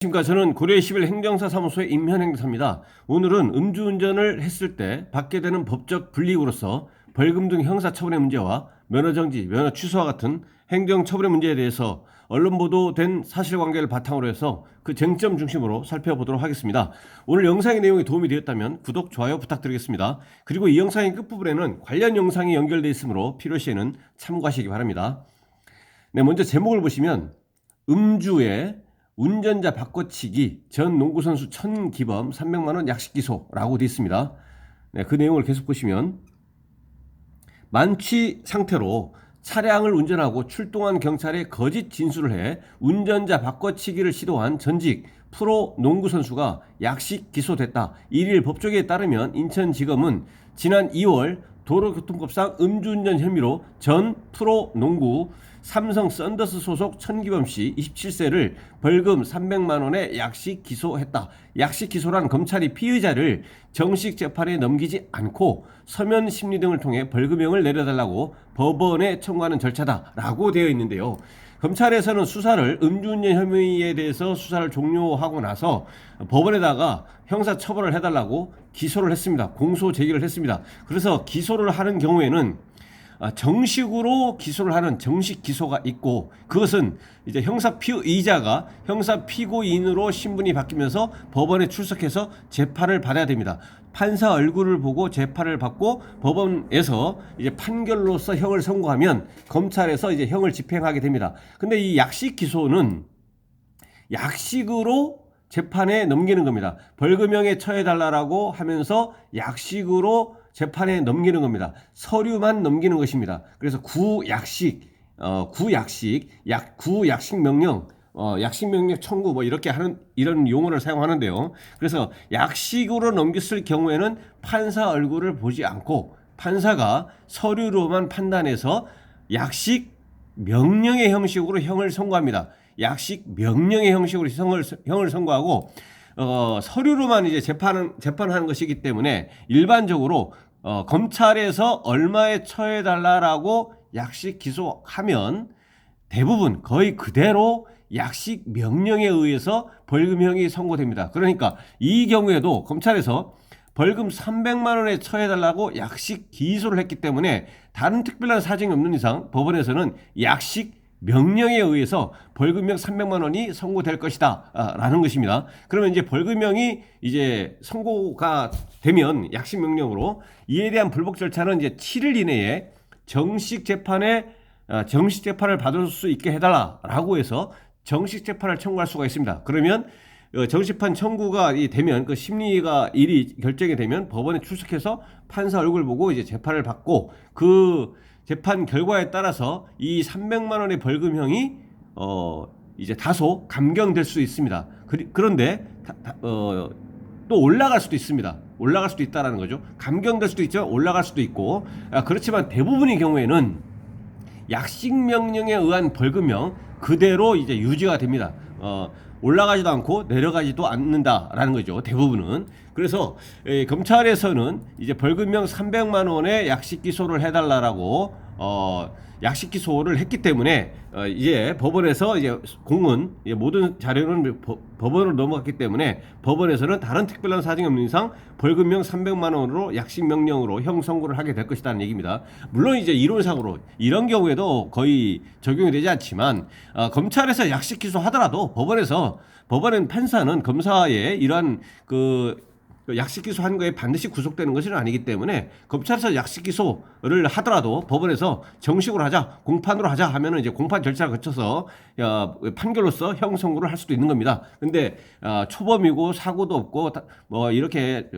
안녕하십니까. 저는 고려의 11 행정사사무소의 임현행사입니다. 오늘은 음주운전을 했을 때 받게 되는 법적 불이익으로서 벌금 등 형사처분의 문제와 면허정지, 면허 취소와 같은 행정처분의 문제에 대해서 언론 보도된 사실관계를 바탕으로 해서 그 쟁점 중심으로 살펴보도록 하겠습니다. 오늘 영상의 내용이 도움이 되었다면 구독, 좋아요 부탁드리겠습니다. 그리고 이 영상의 끝부분에는 관련 영상이 연결되어 있으므로 필요시에는 참고하시기 바랍니다. 네, 먼저 제목을 보시면 음주에 운전자 바꿔치기 전 농구선수 천기범 300만원 약식 기소라고 되어 있습니다. 네, 그 내용을 계속 보시면 만취 상태로 차량을 운전하고 출동한 경찰에 거짓 진술을 해 운전자 바꿔치기를 시도한 전직 프로 농구선수가 약식 기소됐다. 1일 법조계에 따르면 인천지검은 지난 2월 도로교통법상 음주운전 혐의로 전 프로 농구 삼성 썬더스 소속 천기범 씨 27세를 벌금 300만 원의 약식 기소했다. 약식 기소란 검찰이 피의자를 정식 재판에 넘기지 않고 서면 심리 등을 통해 벌금형을 내려달라고 법원에 청구하는 절차다라고 되어 있는데요. 검찰에서는 수사를 음주운전 혐의에 대해서 수사를 종료하고 나서 법원에다가 형사처벌을 해달라고 기소를 했습니다. 공소 제기를 했습니다. 그래서 기소를 하는 경우에는 정식으로 기소를 하는 정식 기소가 있고, 그것은 이제 형사 피의자가 형사 피고인으로 신분이 바뀌면서 법원에 출석해서 재판을 받아야 됩니다. 판사 얼굴을 보고 재판을 받고 법원에서 이제 판결로서 형을 선고하면 검찰에서 이제 형을 집행하게 됩니다. 근데 이 약식 기소는 약식으로 재판에 넘기는 겁니다. 벌금형에 처해달라고 하면서 약식으로 재판에 넘기는 겁니다. 서류만 넘기는 것입니다. 그래서 구약식 명령, 약식 명령 청구 뭐 이렇게 하는 이런 용어를 사용하는데요. 그래서 약식으로 넘겼을 경우에는 판사 얼굴을 보지 않고 판사가 서류로만 판단해서 약식 명령의 형식으로 형을 선고합니다. 약식 명령의 형식으로 형을 선고하고 서류로만 이제 재판하는 것이기 때문에 일반적으로 검찰에서 얼마에 처해달라고 약식 기소하면 대부분 거의 그대로 약식 명령에 의해서 벌금형이 선고됩니다. 그러니까 이 경우에도 검찰에서 벌금 300만 원에 처해달라고 약식 기소를 했기 때문에 다른 특별한 사정이 없는 이상 법원에서는 약식 명령에 의해서 벌금형 300만 원이 선고될 것이다 라는 것입니다. 그러면 이제 벌금형이 이제 선고가 되면 약식 명령으로 이에 대한 불복 절차는 이제 7일 이내에 정식 재판을 받을 수 있게 해달라라고 해서 정식 재판을 청구할 수가 있습니다. 그러면 정식판 청구가 되면 그 심리가 일이 결정이 되면 법원에 출석해서 판사 얼굴 보고 이제 재판을 받고 그 재판 결과에 따라서 이 300만 원의 벌금형이 이제 다소 감경될 수 있습니다. 그런데 또 올라갈 수도 있습니다. 올라갈 수도 있다라는 거죠. 감경될 수도 있지만 올라갈 수도 있고, 그렇지만 대부분의 경우에는 약식 명령에 의한 벌금형 그대로 이제 유지가 됩니다. 올라가지도 않고 내려가지도 않는다라는 거죠. 대부분은. 그래서 검찰에서는 이제 벌금형 300만 원의 약식 기소를 해달라라고 약식 기소를 했기 때문에 이제 법원에서 이제 공은 이제 모든 자료는 법원으로 넘어갔기 때문에 법원에서는 다른 특별한 사정이 없는 이상 벌금형 300만 원으로 약식 명령으로 형 선고를 하게 될 것이라는 얘기입니다. 물론 이제 이론상으로 이런 경우에도 거의 적용이 되지 않지만 검찰에서 약식 기소하더라도 법원은 판사는 검사의 이러한 그 약식 기소한 거에 반드시 구속되는 것은 아니기 때문에 검찰에서 약식 기소를 하더라도 법원에서 정식으로 하자, 공판으로 하자 하면은 이제 공판 절차를 거쳐서 판결로서 형 선고를 할 수도 있는 겁니다. 근데 초범이고 사고도 없고 뭐 이렇게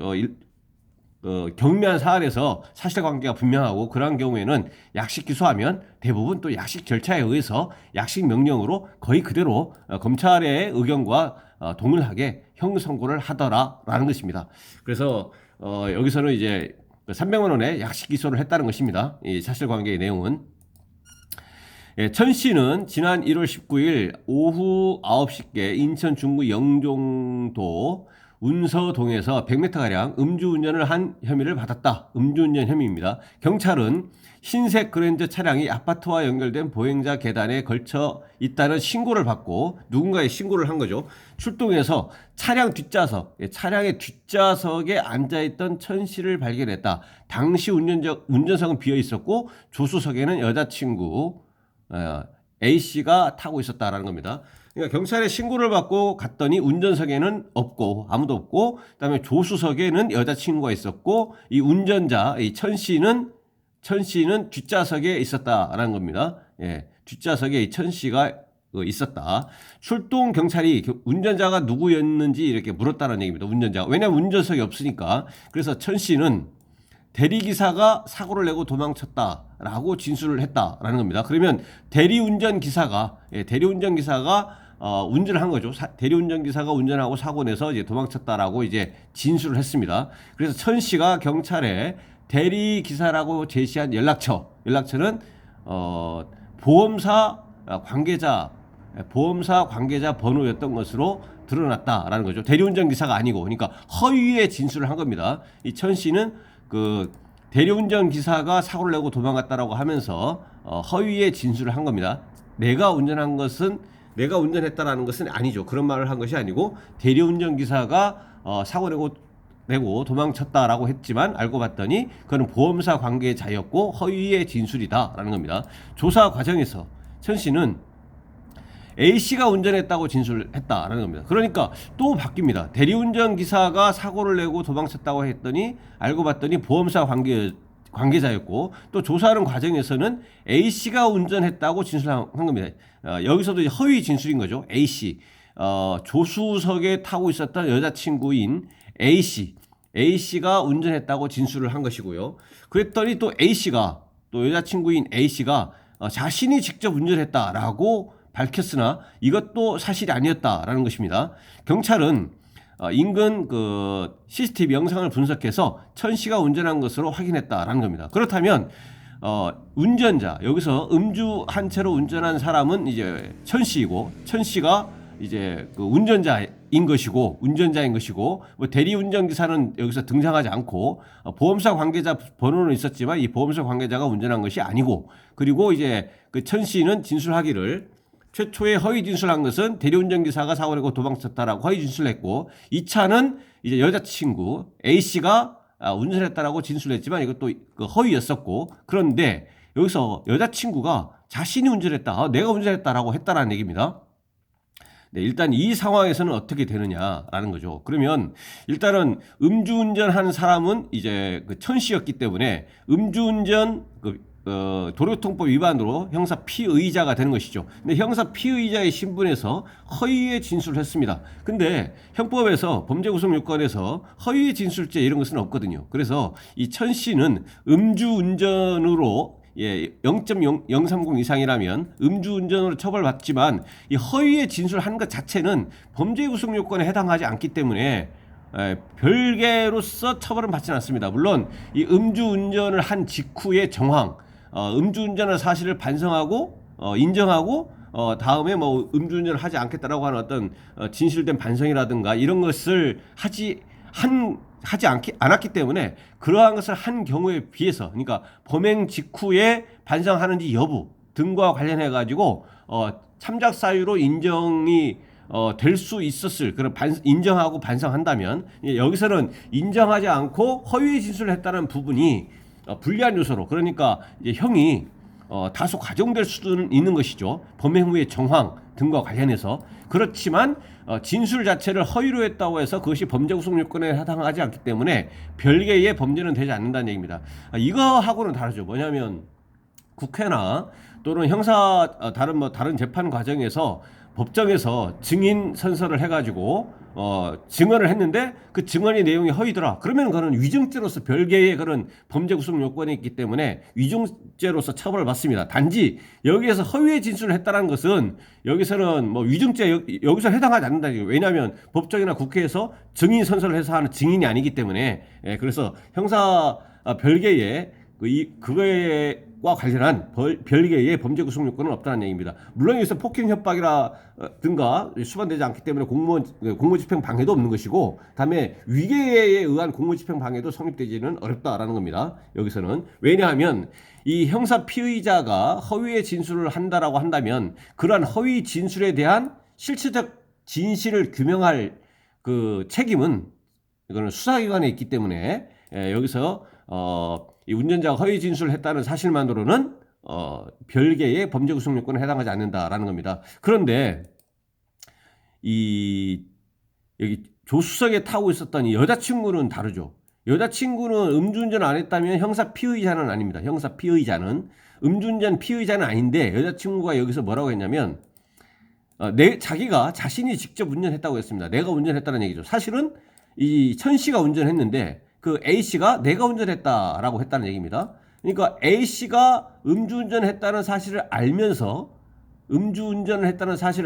경미한 사안에서 사실관계가 분명하고 그러한 경우에는 약식 기소하면 대부분 또 약식 절차에 의해서 약식 명령으로 거의 그대로 검찰의 의견과 동일하게 형 선고를 하더라라는 것입니다. 그래서 여기서는 이제 300만 원의 약식 기소를 했다는 것입니다. 이 사실관계의 내용은. 천 씨는 지난 1월 19일 오후 9시께 인천 중구 영종도 운서동에서 100m가량 음주운전을 한 혐의를 받았다. 음주운전 혐의입니다. 경찰은 흰색 그랜저 차량이 아파트와 연결된 보행자 계단에 걸쳐 있다는 신고를 받고 누군가의 신고를 한 거죠. 출동해서 차량의 뒷좌석에 앉아있던 천 씨를 발견했다. 당시 운전석은 비어 있었고 조수석에는 여자친구 A 씨가 타고 있었다라는 겁니다. 그러니까 경찰에 신고를 받고 갔더니 운전석에는 아무도 없고, 그다음에 조수석에는 여자친구가 있었고, 이 운전자 이 천 씨는 뒷좌석에 있었다라는 겁니다. 예, 뒷좌석에 이 천 씨가 있었다. 출동 경찰이 운전자가 누구였는지 이렇게 물었다는 얘기입니다. 운전자가. 왜냐하면 운전석이 없으니까. 그래서 천 씨는 대리기사가 사고를 내고 도망쳤다라고 진술을 했다라는 겁니다. 그러면 대리운전 기사가 운전을 한 거죠. 대리운전 기사가 운전하고 사고 내서 이제 도망쳤다라고 이제 진술을 했습니다. 그래서 천 씨가 경찰에 대리기사라고 제시한 연락처는 보험사 관계자 번호였던 것으로 드러났다라는 거죠. 대리운전 기사가 아니고, 그러니까 허위의 진술을 한 겁니다. 이 천 씨는 그 대리운전 기사가 사고를 내고 도망갔다라고 하면서 허위의 진술을 한 겁니다. 내가 운전했다라는 것은 아니죠. 그런 말을 한 것이 아니고 대리운전 기사가 사고 내고 도망쳤다라고 했지만 알고 봤더니 그는 보험사 관계자였고 허위의 진술이다라는 겁니다. 조사 과정에서 천 씨는 A씨가 운전했다고 진술했다라는 겁니다. 그러니까 또 바뀝니다. 대리운전 기사가 사고를 내고 도망쳤다고 했더니 알고 봤더니 보험사 관계자였고, 또 조사하는 과정에서는 A씨가 운전했다고 진술한 겁니다. 여기서도 이제 허위 진술인 거죠. A씨. 조수석에 타고 있었던 여자친구인 A씨가 운전했다고 진술을 한 것이고요. 그랬더니 또 여자친구인 A씨가 자신이 직접 운전했다라고 밝혔으나 이것도 사실이 아니었다라는 것입니다. 경찰은 인근 그 CCTV 영상을 분석해서 천 씨가 운전한 것으로 확인했다라는 겁니다. 그렇다면 여기서 음주 한 채로 운전한 사람은 이제 천 씨이고, 천 씨가 이제 그 운전자인 것이고 뭐 대리운전 기사는 여기서 등장하지 않고, 보험사 관계자 번호는 있었지만 이 보험사 관계자가 운전한 것이 아니고, 그리고 이제 그 천 씨는 진술하기를 최초에 허위 진술한 것은 대리운전 기사가 사고 내고 도망쳤다라고 허위 진술했고, 이 차는 이제 여자친구 A씨가 운전했다라고 진술했지만 이것도 그 허위였었고, 그런데 여기서 여자친구가 자신이 운전했다, 내가 운전했다라고 했다라는 얘기입니다. 네, 일단 이 상황에서는 어떻게 되느냐라는 거죠. 그러면 일단은 음주운전한 사람은 이제 그 천 씨였기 때문에 음주운전 도로교통법 위반으로 형사 피의자가 되는 것이죠. 근데 형사 피의자의 신분에서 허위의 진술을 했습니다. 근데 형법에서 범죄구속요건에서 허위의 진술죄 이런 것은 없거든요. 그래서 이 천 씨는 음주운전으로 0.030 이상이라면 음주운전으로 처벌받지만 이 허위의 진술한 것 자체는 범죄구속요건에 해당하지 않기 때문에 별개로서 처벌은 받지는 않습니다. 물론 이 음주운전을 한 직후의 정황, 음주운전의 사실을 반성하고 인정하고 다음에 뭐 음주운전을 하지 않겠다라고 하는 어떤 진실된 반성이라든가 이런 것을 하지 않았기 때문에 그러한 것을 한 경우에 비해서, 그러니까 범행 직후에 반성하는지 여부 등과 관련해 가지고 참작 사유로 인정이 될 수 있었을 그런 인정하고 반성한다면, 여기서는 인정하지 않고 허위 진술을 했다는 부분이 불리한 요소로, 그러니까 이제 형이 다소 가중될 수는 있는 것이죠. 범행 후의 정황 등과 관련해서. 그렇지만 진술 자체를 허위로 했다고 해서 그것이 범죄구속요건에 해당하지 않기 때문에 별개의 범죄는 되지 않는다는 얘기입니다. 이거하고는 다르죠. 뭐냐면 국회나 또는 다른 재판 과정에서 법정에서 증인 선서를 해가지고 증언을 했는데 그 증언의 내용이 허위더라. 그러면 그는 위증죄로서 별개의 그런 범죄 구속 요건이 있기 때문에 위증죄로서 처벌을 받습니다. 단지 여기에서 허위의 진술을 했다는 것은 여기서는 뭐 위증죄 여기서 해당하지 않는다. 왜냐하면 법정이나 국회에서 증인 선서를 해서 하는 증인이 아니기 때문에. 그래서 형사 별개의 그거에 과 관련한 별개의 범죄 구속 요건은 없다는 얘기입니다. 물론 여기서 폭행 협박이라든가 수반되지 않기 때문에 공무집행 방해도 없는 것이고, 다음에 위계에 의한 공무집행 방해도 성립되지는 어렵다라는 겁니다. 여기서는 왜냐하면 이 형사 피의자가 허위의 진술을 한다라고 한다면 그러한 허위 진술에 대한 실체적 진실을 규명할 그 책임은 이거는 수사기관에 있기 때문에 여기서 이 운전자가 허위 진술을 했다는 사실만으로는 별개의 범죄 구속 요건에 해당하지 않는다라는 겁니다. 그런데 이 여기 조수석에 타고 있었던 이 여자친구는 다르죠. 여자친구는 음주운전 안 했다면 형사 피의자는 아닙니다. 형사 피의자는 음주운전 피의자는 아닌데 여자친구가 여기서 뭐라고 했냐면 자기가 자신이 직접 운전했다고 했습니다. 내가 운전했다는 얘기죠. 사실은 이 천 씨가 운전했는데 그 A 씨가 내가 운전했다라고 했다는 얘기입니다. 그러니까 A 씨가 음주운전을 했다는 사실을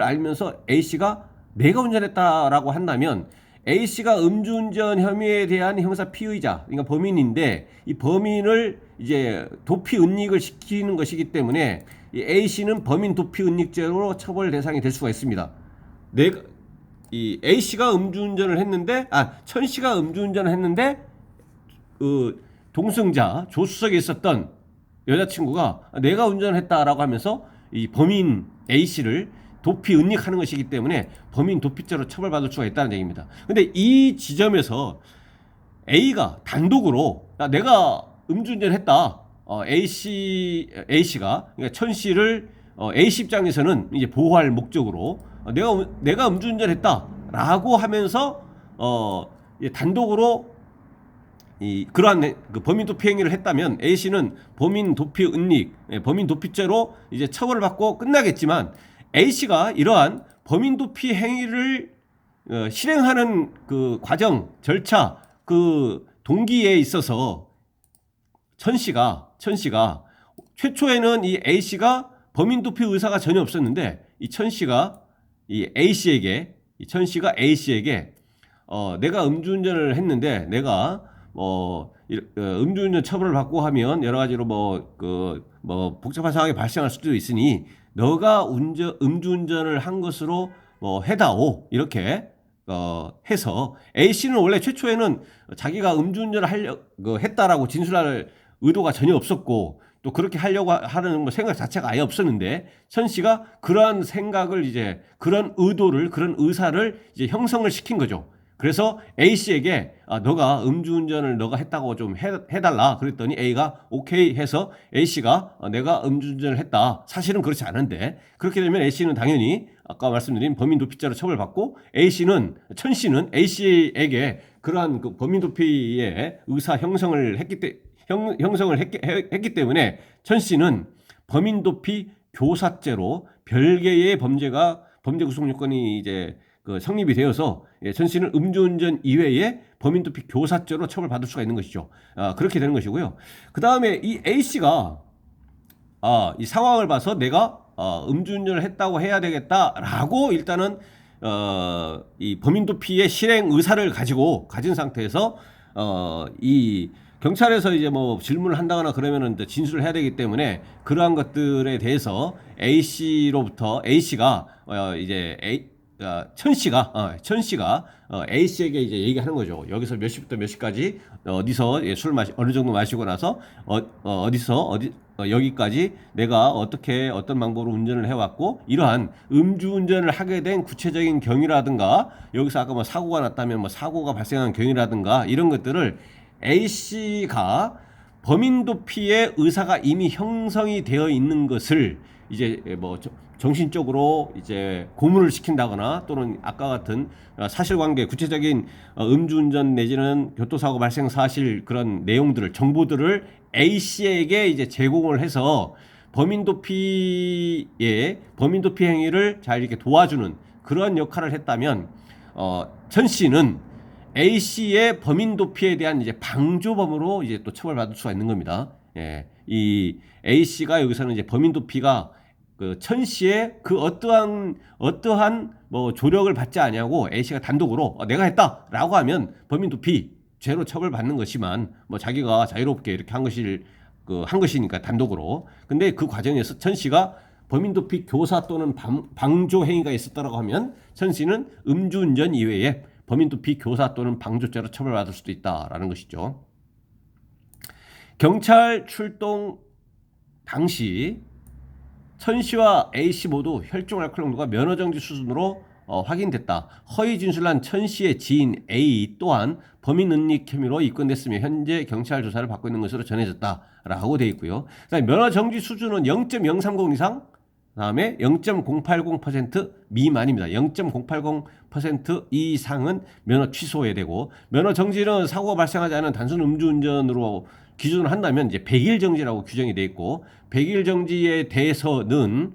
알면서 A 씨가 내가 운전했다라고 한다면 A 씨가 음주운전 혐의에 대한 형사 피의자, 그러니까 범인인데 이 범인을 이제 도피 은닉을 시키는 것이기 때문에 이 A 씨는 범인 도피 은닉죄로 처벌 대상이 될 수가 있습니다. 이 A 씨가 음주운전을 했는데, 천 씨가 음주운전을 했는데 그 동승자 조수석에 있었던 여자친구가 내가 운전을 했다라고 하면서 이 범인 A 씨를 도피 은닉하는 것이기 때문에 범인 도피죄로 처벌받을 수가 있다는 얘기입니다. 근데 이 지점에서 A가 단독으로 내가 음주운전을 했다. A 씨가 그러니까 천 씨를 A 씨 입장에서는 이제 보호할 목적으로 내가 음주운전했다라고 하면서 단독으로 그러한 그 범인 도피 행위를 했다면 A 씨는 범인 도피 은닉, 범인 도피죄로 이제 처벌을 받고 끝나겠지만 A 씨가 이러한 범인 도피 행위를 실행하는 그 과정, 절차, 그 동기에 있어서 천 씨가 최초에는 이 A 씨가 범인 도피 의사가 전혀 없었는데 이 천 씨가 천 씨가 A 씨에게 내가 음주운전을 했는데 내가 음주운전 처벌을 받고 하면 여러 가지로 복잡한 상황이 발생할 수도 있으니 너가 음주운전을 한 것으로 해다오 이렇게 해서 A 씨는 원래 최초에는 자기가 음주운전을 했다라고 진술할 의도가 전혀 없었고 또 그렇게 하려고 하는 생각 자체가 아예 없었는데 천 씨가 그러한 생각을 이제 그런 의도를 그런 의사를 이제 형성을 시킨 거죠. 그래서 A 씨에게 너가 음주운전을 너가 했다고 좀 해달라 그랬더니 A가 오케이 해서 A 씨가 내가 음주운전을 했다. 사실은 그렇지 않은데 그렇게 되면 A 씨는 당연히 아까 말씀드린 범인 도피죄로 처벌받고 천 씨는 A 씨에게 그러한 그 범인 도피의 의사 형성을 했기 때문에 천 씨는 범인 도피 교사죄로 별개의 범죄 구속 요건이 이제 성립이 되어서 천 씨는 음주운전 이외에 범인 도피 교사죄로 처벌받을 수가 있는 것이죠. 그렇게 되는 것이고요. 그 다음에 이 A 씨가 이 상황을 봐서 내가 음주운전을 했다고 해야 되겠다라고 일단은 이 범인 도피의 실행 의사를 가진 상태에서 이 경찰에서 이제 질문을 한다거나 그러면은 이제 진술을 해야 되기 때문에 그러한 것들에 대해서 A 씨가 천 씨가 A 씨에게 이제 얘기하는 거죠. 여기서 몇 시부터 몇 시까지 어디서 어느 정도 마시고 나서 여기까지 내가 어떤 방법으로 운전을 해왔고 이러한 음주운전을 하게 된 구체적인 경위라든가 여기서 아까 사고가 났다면 사고가 발생한 경위라든가 이런 것들을 A 씨가 범인 도피의 의사가 이미 형성이 되어 있는 것을 이제 정신적으로 이제 고문을 시킨다거나 또는 아까 같은 사실관계 구체적인 음주운전 내지는 교통사고 발생 사실 그런 내용들을 정보들을 A 씨에게 이제 제공을 해서 범인 도피 행위를 잘 이렇게 도와주는 그런 역할을 했다면 천 씨는 A 씨의 범인 도피에 대한 이제 방조범으로 이제 또 처벌받을 수가 있는 겁니다. 이 A 씨가 여기서는 이제 범인 도피가 천 씨의 그 어떠한 조력을 받지 않냐고 A 씨가 단독으로 내가 했다라고 하면 범인 도피 죄로 처벌받는 것이만 자기가 자유롭게 이렇게 한 것일 한 것이니까 단독으로. 근데 그 과정에서 천 씨가 범인도피 교사 또는 방조 행위가 있었다라고 하면 천 씨는 음주운전 이외에 범인도피 교사 또는 방조죄로 처벌받을 수도 있다라는 것이죠. 경찰 출동 당시 천 씨와 A 씨 모두 혈중 알코올 농도가 면허정지 수준으로 확인됐다. 허위 진술한 천 씨의 지인 A 또한 범인 은닉 혐의로 입건됐으며 현재 경찰 조사를 받고 있는 것으로 전해졌다라고 되어 있고요. 그다음에 면허정지 수준은 0.030 이상, 그다음에 0.080% 미만입니다. 0.080% 이상은 면허 취소해야 되고, 면허 정지는 사고가 발생하지 않은 단순 음주운전으로 기준을 한다면 이제 100일 정지라고 규정이 되어 있고, 100일 정지에 대해서는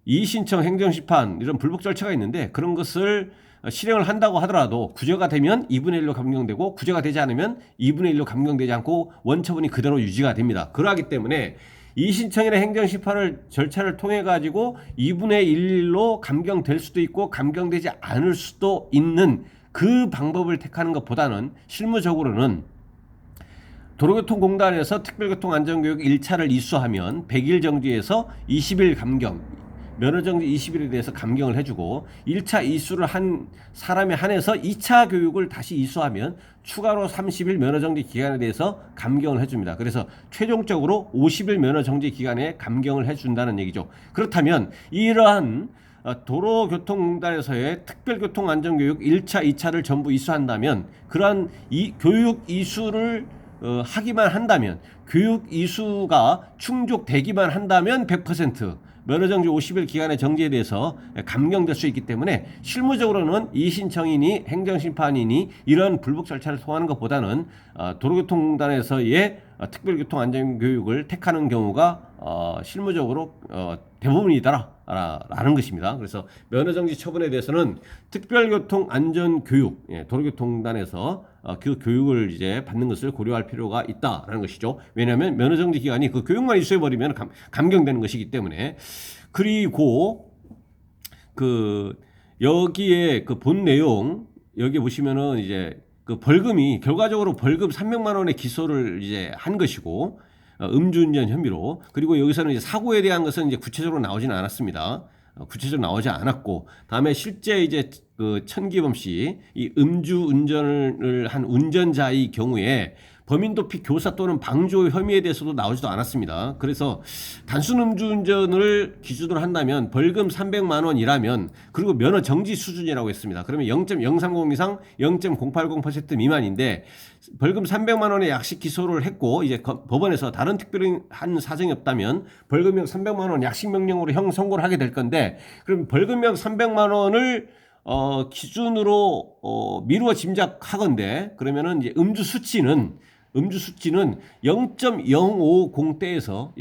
이의신청, 행정심판 이런 불복 절차가 있는데, 그런 것을 실행을 한다고 하더라도 구제가 되면 2분의 1로 감경되고, 구제가 되지 않으면 2분의 1로 감경되지 않고 원처분이 그대로 유지가 됩니다. 그러하기 때문에 이의신청이나 행정심판을 절차를 통해 가지고 2분의 1로 감경될 수도 있고 감경되지 않을 수도 있는 그 방법을 택하는 것보다는 실무적으로는 도로교통공단에서 특별교통안전교육 1차를 이수하면 100일 정지에서 20일 감경, 면허정지 20일에 대해서 감경을 해주고, 1차 이수를 한 사람에 한해서 2차 교육을 다시 이수하면 추가로 30일 면허정지 기간에 대해서 감경을 해줍니다. 그래서 최종적으로 50일 면허정지 기간에 감경을 해준다는 얘기죠. 그렇다면 이러한 도로교통공단에서의 특별교통안전교육 1차, 2차를 전부 이수한다면, 그러한 교육 이수를 하기만 한다면, 교육 이수가 충족되기만 한다면 100% 면허정지 50일 기간의 정지에 대해서 감경될 수 있기 때문에, 실무적으로는 이의신청이니 행정심판이니 이런 불복 절차를 통하는 것보다는 도로교통공단에서의 특별교통안전교육을 택하는 경우가 실무적으로 대부분이다라는 것입니다. 그래서 면허정지 처분에 대해서는 특별교통안전교육, 도로교통공단에서 그 교육을 이제 받는 것을 고려할 필요가 있다라는 것이죠. 왜냐하면 면허정지 기간이 그 교육만 이수해버리면 감경되는 것이기 때문에. 그리고 여기에 본 내용, 여기 보시면은 이제 벌금이 결과적으로 벌금 300만 원의 기소를 이제 한 것이고, 음주운전 혐의로. 그리고 여기서는 이제 사고에 대한 것은 이제 구체적으로 나오지는 않았습니다. 구체적으로 나오지 않았고, 다음에 실제 이제 천기범 씨, 이 음주운전을 한 운전자의 경우에 범인도피 교사 또는 방조 혐의에 대해서도 나오지도 않았습니다. 그래서 단순 음주운전을 기준으로 한다면 벌금 300만 원이라면, 그리고 면허 정지 수준이라고 했습니다. 그러면 0.030 이상 0.080% 미만인데, 벌금 300만 원의 약식 기소를 했고, 이제 법원에서 다른 특별한 사정이 없다면 벌금형 300만 원 약식 명령으로 형 선고를 하게 될 건데, 그럼 벌금형 300만 원을 기준으로 미루어 짐작하건대, 그러면은 이제 음주 수치는 0.050대에서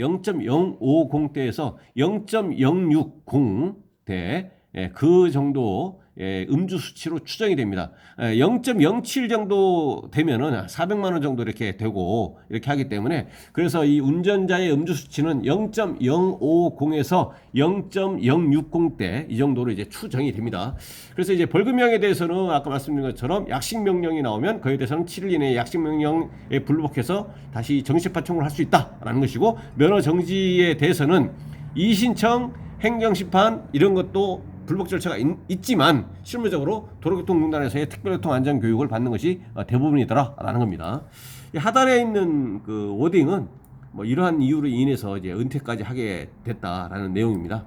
0.060대 그 정도 음주 수치로 추정이 됩니다. 0.07 정도 되면은 400만 원 정도 이렇게 되고 이렇게 하기 때문에, 그래서 이 운전자의 음주 수치는 0.050에서 0.060대 이 정도로 이제 추정이 됩니다. 그래서 이제 벌금형에 대해서는 아까 말씀드린 것처럼 약식 명령이 나오면 그에 대해서는 7일 이내에 약식 명령에 불복해서 다시 정식판 청구를 할 수 있다라는 것이고, 면허 정지에 대해서는 이의신청, 행정심판 이런 것도 불복 절차가 있지만 실무적으로 도로교통공단에서의 특별교통안전교육을 받는 것이 대부분이더라라는 겁니다. 하단에 있는 워딩은 이러한 이유로 인해서 이제 은퇴까지 하게 됐다라는 내용입니다.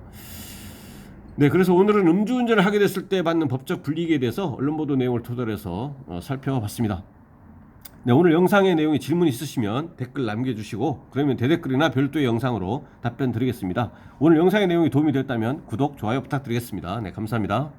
네, 그래서 오늘은 음주운전을 하게 됐을 때 받는 법적 불이익에 대해서 언론 보도 내용을 토대로 해서 살펴봤습니다. 네, 오늘 영상의 내용에 질문 있으시면 댓글 남겨주시고, 그러면 대댓글이나 별도의 영상으로 답변 드리겠습니다. 오늘 영상의 내용이 도움이 되었다면 구독, 좋아요 부탁드리겠습니다. 네, 감사합니다.